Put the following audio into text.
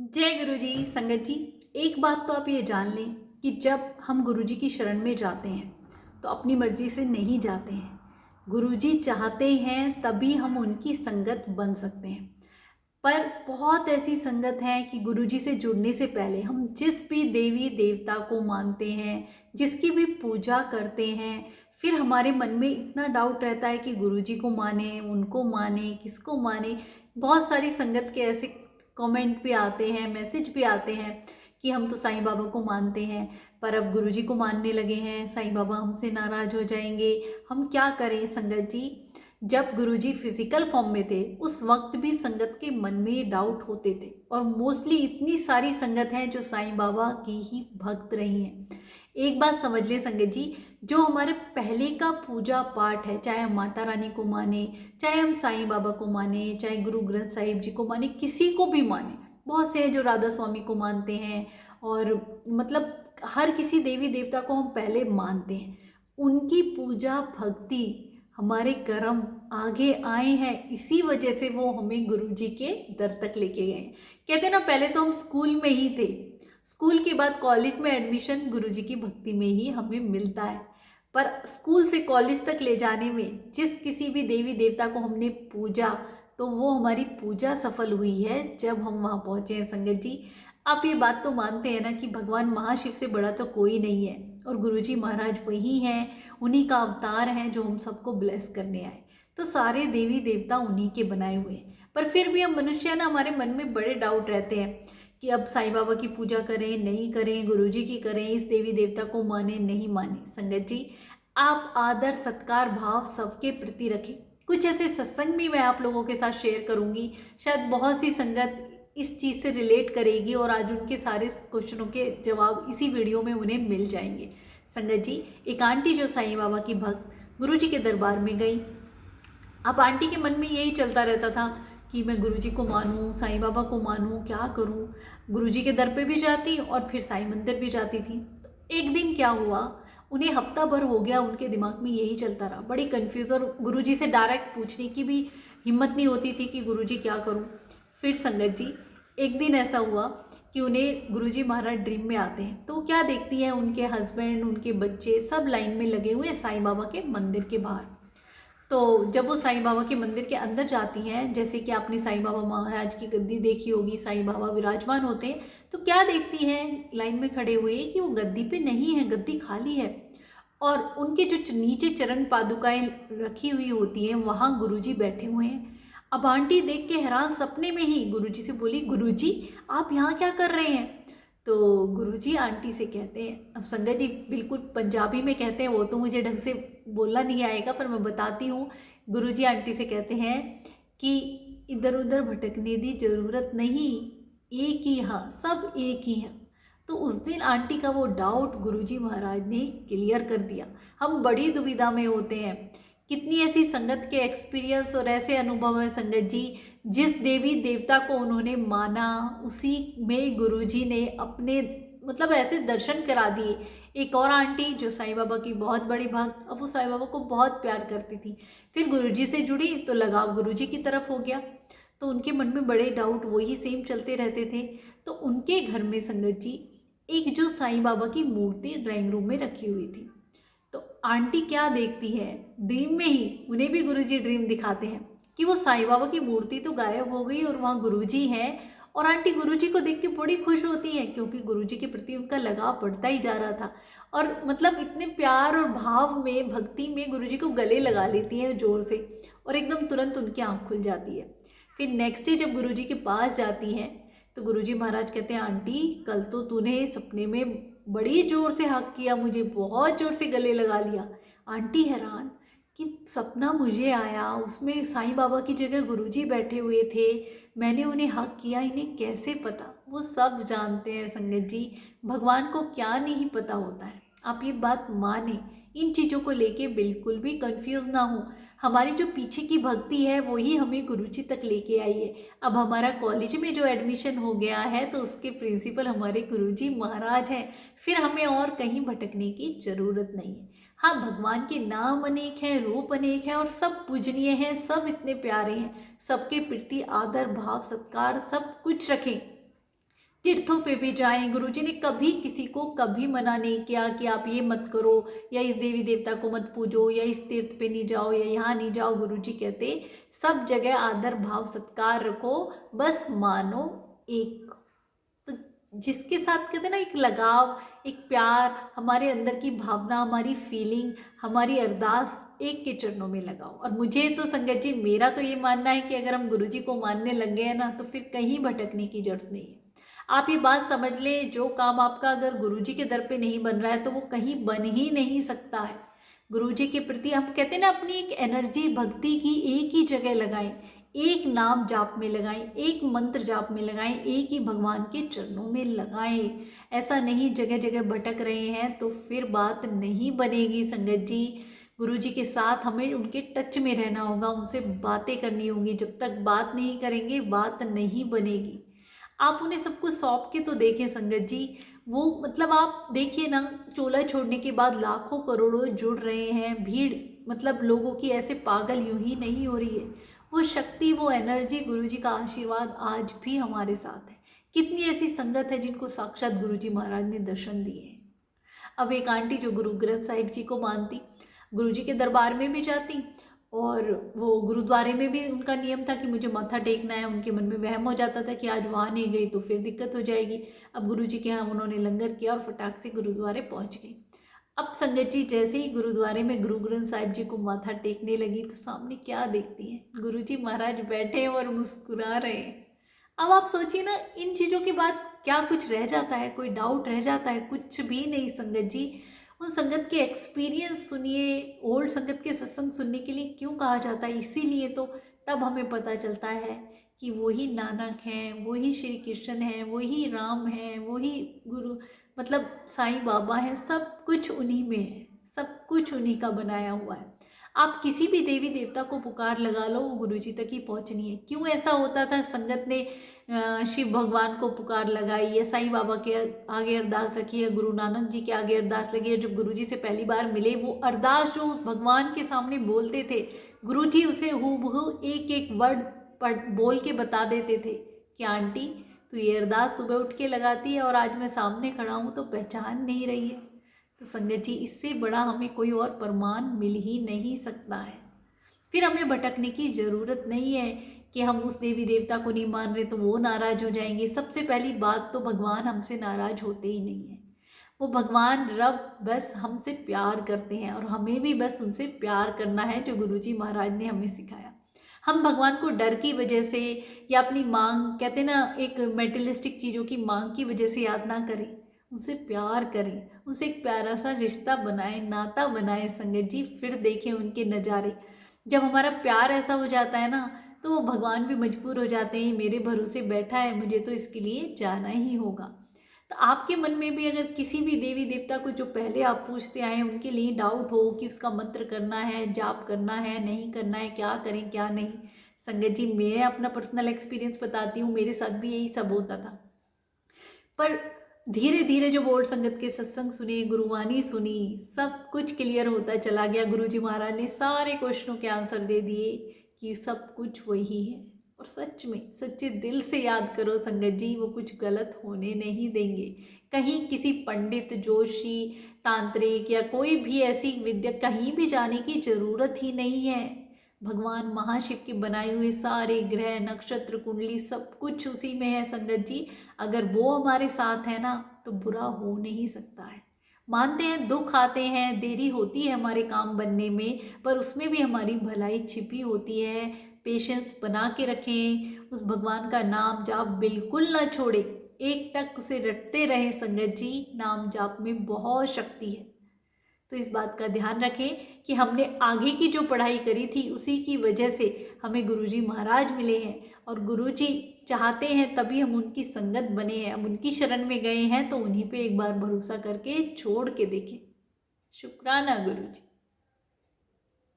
जय गुरु जी। संगत जी, एक बात तो आप ये जान लें कि जब हम गुरु जी की शरण में जाते हैं तो अपनी मर्जी से नहीं जाते हैं। गुरु जी चाहते हैं तभी हम उनकी संगत बन सकते हैं। पर बहुत ऐसी संगत है कि गुरु जी से जुड़ने से पहले हम जिस भी देवी देवता को मानते हैं, जिसकी भी पूजा करते हैं, फिर हमारे मन में इतना डाउट रहता है कि गुरु जी को माने, उनको माने, किसको माने। बहुत सारी संगत के ऐसे कमेंट भी आते हैं, मैसेज भी आते हैं कि हम तो साईं बाबा को मानते हैं, पर अब गुरु जी को मानने लगे हैं, साईं बाबा हमसे नाराज हो जाएंगे, हम क्या करें। संगत जी, जब गुरुजी फिजिकल फॉर्म में थे उस वक्त भी संगत के मन में ये डाउट होते थे, और मोस्टली इतनी सारी संगत हैं जो साईं बाबा की ही भक्त रही हैं। एक बात समझ ले संगत जी, जो हमारे पहले का पूजा पाठ है, चाहे हम माता रानी को माने, चाहे हम साईं बाबा को माने, चाहे गुरु ग्रंथ साहिब जी को माने, किसी को भी माने। बहुत से हैं जो राधा स्वामी को मानते हैं, और मतलब हर किसी देवी देवता को हम पहले मानते हैं। उनकी पूजा भक्ति हमारे कर्म आगे आए हैं, इसी वजह से वो हमें गुरु जी के दर तक लेके गए हैं। कहते हैं ना, पहले तो हम स्कूल में ही थे, स्कूल के बाद कॉलेज में एडमिशन गुरु जी की भक्ति में ही हमें मिलता है। पर स्कूल से कॉलेज तक ले जाने में जिस किसी भी देवी देवता को हमने पूजा, तो वो हमारी पूजा सफल हुई है जब हम वहाँ पहुँचे हैं। संगत जी, आप ये बात तो मानते हैं ना कि भगवान महाशिव से बड़ा तो कोई नहीं है, और गुरुजी महाराज वही हैं, उन्हीं का अवतार है जो हम सबको ब्लेस करने आए। तो सारे देवी देवता उन्हीं के बनाए हुए हैं। पर फिर भी हम मनुष्य ना, हमारे मन में बड़े डाउट रहते हैं कि अब साईं बाबा की पूजा करें नहीं करें, गुरुजी की करें, इस देवी देवता को माने नहीं माने। संगत जी, आप आदर सत्कार भाव सबके प्रति रखें। कुछ ऐसे सत्संग भी मैं आप लोगों के साथ शेयर करूंगी, शायद बहुत सी संगत इस चीज़ से रिलेट करेगी, और आज उनके सारे क्वेश्चनों के जवाब इसी वीडियो में उन्हें मिल जाएंगे। संगत जी, एक आंटी जो साईं बाबा की भक्त गुरु जी के दरबार में गई। अब आंटी के मन में यही चलता रहता था कि मैं गुरु जी को मानूं, साईं बाबा को मानूं, क्या करूं। गुरु जी के दर पे भी जाती और फिर साईं मंदिर भी जाती थी। तो एक दिन क्या हुआ, उन्हें हफ्ता भर हो गया उनके दिमाग में यही चलता रहा, बड़ी कंफ्यूज, और गुरु जी से डायरेक्ट पूछने की भी हिम्मत नहीं होती थी कि गुरु जी क्या करूं। फिर संगत जी, एक दिन ऐसा हुआ कि उन्हें गुरुजी महाराज ड्रीम में आते हैं। तो क्या देखती हैं, उनके हस्बैंड, उनके बच्चे सब लाइन में लगे हुए साईं बाबा के मंदिर के बाहर। तो जब वो साईं बाबा के मंदिर के अंदर जाती हैं, जैसे कि आपने साईं बाबा महाराज की गद्दी देखी होगी, साईं बाबा विराजमान होते हैं, तो क्या देखती हैं लाइन में खड़े हुए कि वो गद्दी पे नहीं है, गद्दी खाली है। और उनके जो नीचे चरण पादुकाएं रखी हुई होती हैं, वहाँ गुरुजी बैठे हुए हैं। अब आंटी देख के हैरान, सपने में ही गुरुजी से बोली, गुरुजी आप यहाँ क्या कर रहे हैं। तो गुरुजी आंटी से कहते हैं, अब संगत जी बिल्कुल पंजाबी में कहते हैं, वो तो मुझे ढंग से बोलना नहीं आएगा, पर मैं बताती हूँ। गुरुजी आंटी से कहते हैं कि इधर उधर भटकने की जरूरत नहीं, एक ही, हाँ सब एक ही है। तो उस दिन आंटी का वो डाउट गुरुजी महाराज ने क्लियर कर दिया। हम बड़ी दुविधा में होते हैं, कितनी ऐसी संगत के एक्सपीरियंस और ऐसे अनुभव है संगत जी, जिस देवी देवता को उन्होंने माना उसी में गुरुजी ने अपने मतलब ऐसे दर्शन करा दिए। एक और आंटी जो साईं बाबा की बहुत बड़ी भक्त, अब वो साईं बाबा को बहुत प्यार करती थी, फिर गुरुजी से जुड़ी तो लगाव गुरुजी की तरफ हो गया। तो उनके मन में बड़े डाउट वही सेम चलते रहते थे। तो उनके घर में संगत जी एक जो साईं बाबा की मूर्ति ड्राइंग रूम में रखी हुई थी। तो आंटी क्या देखती है, ड्रीम में ही उन्हें भी गुरुजी ड्रीम दिखाते हैं कि वो साईं बाबा की मूर्ति तो गायब हो गई और वहाँ गुरुजी हैं। और आंटी गुरुजी को देख के बड़ी खुश होती है, क्योंकि गुरुजी के प्रति उनका लगाव बढ़ता ही जा रहा था। और मतलब इतने प्यार और भाव में, भक्ति में गुरुजी को गले लगा लेती है जोर से, और एकदम तुरंत उनकी आँख खुल जाती है। फिर नेक्स्ट डे जब गुरुजी के पास जाती हैं तो गुरुजी महाराज कहते हैं, आंटी कल तो तूने सपने में बड़ी जोर से हक किया, मुझे बहुत जोर से गले लगा लिया। आंटी हैरान कि सपना मुझे आया, उसमें साईं बाबा की जगह गुरुजी बैठे हुए थे, मैंने उन्हें हक किया, इन्हें कैसे पता। वो सब जानते हैं संगत जी, भगवान को क्या नहीं पता होता है। आप ये बात माने, इन चीज़ों को लेके बिल्कुल भी कंफ्यूज ना हो। हमारी जो पीछे की भक्ति है वही हमें गुरुजी तक लेके आई है। अब हमारा कॉलेज में जो एडमिशन हो गया है तो उसके प्रिंसिपल हमारे गुरुजी महाराज हैं, फिर हमें और कहीं भटकने की जरूरत नहीं है। हाँ, भगवान के नाम अनेक हैं, रूप अनेक हैं, और सब पूजनीय हैं, सब इतने प्यारे हैं, सबके प्रति आदर भाव सत्कार सब कुछ रखें। तीर्थों पे भी जाएं। गुरुजी ने कभी किसी को कभी मना नहीं किया कि आप ये मत करो या इस देवी देवता को मत पूजो या इस तीर्थ पे नहीं जाओ या यहाँ नहीं जाओ। गुरुजी कहते सब जगह आदर भाव सत्कार रखो, बस मानो एक। तो जिसके साथ कहते हैं ना एक लगाव, एक प्यार, हमारे अंदर की भावना, हमारी फीलिंग, हमारी अरदास एक के चरणों में लगाओ। और मुझे तो संगत जी, मेरा तो ये मानना है कि अगर हम गुरुजी को मानने लग गए हैं ना, तो फिर कहीं भटकने की जरूरत नहीं है। आप ये बात समझ लें, जो काम आपका अगर गुरुजी के दर पे नहीं बन रहा है तो वो कहीं बन ही नहीं सकता है। गुरुजी के प्रति हम कहते हैं ना, अपनी एक एनर्जी भक्ति की एक ही जगह लगाएं, एक नाम जाप में लगाएं, एक मंत्र जाप में लगाएं, एक ही भगवान के चरणों में लगाएं। ऐसा नहीं जगह जगह भटक रहे हैं तो फिर बात नहीं बनेगी संगत जी। गुरुजी के साथ हमें उनके टच में रहना होगा, उनसे बातें करनी होंगी। जब तक बात नहीं करेंगे बात नहीं बनेगी। आप उन्हें सब कुछ सौंप के तो देखें संगत जी। वो मतलब आप देखिए ना, चोला छोड़ने के बाद लाखों करोड़ों जुड़ रहे हैं। भीड़ मतलब लोगों की ऐसे पागल यूं ही नहीं हो रही है। वो शक्ति, वो एनर्जी, गुरुजी का आशीर्वाद आज भी हमारे साथ है। कितनी ऐसी संगत है जिनको साक्षात गुरुजी महाराज ने दर्शन दिए हैं। अब एक आंटी जो गुरु ग्रंथ साहिब जी को मानती, गुरुजी के दरबार में भी जाती, और वो गुरुद्वारे में भी उनका नियम था कि मुझे माथा टेकना है। उनके मन में वहम हो जाता था कि आज वहाँ नहीं गई तो फिर दिक्कत हो जाएगी। अब गुरुजी के यहाँ उन्होंने लंगर किया और फटाक से गुरुद्वारे पहुँच गई। अब संगत जी जैसे ही गुरुद्वारे में गुरु ग्रंथ साहिब जी को माथा टेकने लगी तो सामने क्या देखती हैं, गुरुजी महाराज बैठे हैं और मुस्कुरा रहे हैं। अब आप सोचिए ना, इन चीज़ों के बाद क्या कुछ रह जाता है, कोई डाउट रह जाता है? कुछ भी नहीं संगत जी। उन संगत के एक्सपीरियंस सुनिए। ओल्ड संगत के सत्संग सुनने के लिए क्यों कहा जाता है? इसीलिए तो तब हमें पता चलता है कि वही नानक हैं, वही श्री कृष्ण हैं, वही राम हैं, वही गुरु मतलब साईं बाबा हैं। सब कुछ उन्हीं में है, सब कुछ उन्हीं का बनाया हुआ है। आप किसी भी देवी देवता को पुकार लगा लो, वो गुरुजी तक ही पहुंचनी है। क्यों ऐसा होता था? संगत ने शिव भगवान को पुकार लगाई या साईं बाबा के आगे अरदास रखी या गुरु नानक जी के आगे अरदास लगी, और जब गुरुजी से पहली बार मिले, वो अरदास जो भगवान के सामने बोलते थे, गुरुजी उसे हूबहू एक एक वर्ड पढ़ बोल के बता देते थे कि आंटी तू ये अरदास सुबह उठ के लगाती है और आज मैं सामने खड़ा हूँ तो पहचान नहीं रही है। तो संगत जी, इससे बड़ा हमें कोई और प्रमाण मिल ही नहीं सकता है। फिर हमें भटकने की ज़रूरत नहीं है कि हम उस देवी देवता को नहीं मान रहे तो वो नाराज़ हो जाएंगे। सबसे पहली बात तो भगवान हमसे नाराज़ होते ही नहीं है। वो भगवान रब बस हमसे प्यार करते हैं और हमें भी बस उनसे प्यार करना है, जो गुरुजी महाराज ने हमें सिखाया। हम भगवान को डर की वजह से या अपनी मांग, कहते ना एक मेटेरियलिस्टिक चीज़ों की मांग की वजह से याद ना करें, उनसे प्यार करें, उनसे एक प्यारा सा रिश्ता बनाएं, नाता बनाएं संगत जी। फिर देखें उनके नज़ारे। जब हमारा प्यार ऐसा हो जाता है ना, तो वो भगवान भी मजबूर हो जाते हैं, मेरे भरोसे बैठा है, मुझे तो इसके लिए जाना ही होगा। तो आपके मन में भी अगर किसी भी देवी देवता को जो पहले आप पूछते आए हैं उनके लिए डाउट हो कि उसका मंत्र करना है, जाप करना है, नहीं करना है, क्या करें क्या नहीं, संगत जी मैं अपना पर्सनल एक्सपीरियंस बताती हूँ। मेरे साथ भी यही सब होता था। पर धीरे धीरे जो ओल्ड संगत के सत्संग सुने, गुरुवाणी सुनी, सब कुछ क्लियर होता चला गया। गुरुजी महाराज ने सारे क्वेश्चनों के आंसर दे दिए कि सब कुछ वही है। और सच में सच्चे दिल से याद करो संगत जी, वो कुछ गलत होने नहीं देंगे। कहीं किसी पंडित, जोशी, तांत्रिक या कोई भी ऐसी विद्या कहीं भी जाने की जरूरत ही नहीं है। भगवान महाशिव के बनाए हुए सारे ग्रह, नक्षत्र, कुंडली सब कुछ उसी में है संगत जी। अगर वो हमारे साथ है ना तो बुरा हो नहीं सकता है। मानते हैं दुख आते हैं, देरी होती है हमारे काम बनने में, पर उसमें भी हमारी भलाई छिपी होती है। पेशेंस बना के रखें, उस भगवान का नाम जाप बिल्कुल ना छोड़े, एक टक उसे रटते रहें संगत जी। नाम जाप में बहुत शक्ति है। तो इस बात का ध्यान रखें कि हमने आगे की जो पढ़ाई करी थी उसी की वजह से हमें गुरुजी महाराज मिले हैं, और गुरुजी चाहते हैं तभी हम उनकी संगत बने हैं। हम उनकी शरण में गए हैं तो उन्हीं पे एक बार भरोसा करके छोड़ के देखें। शुक्राना गुरुजी।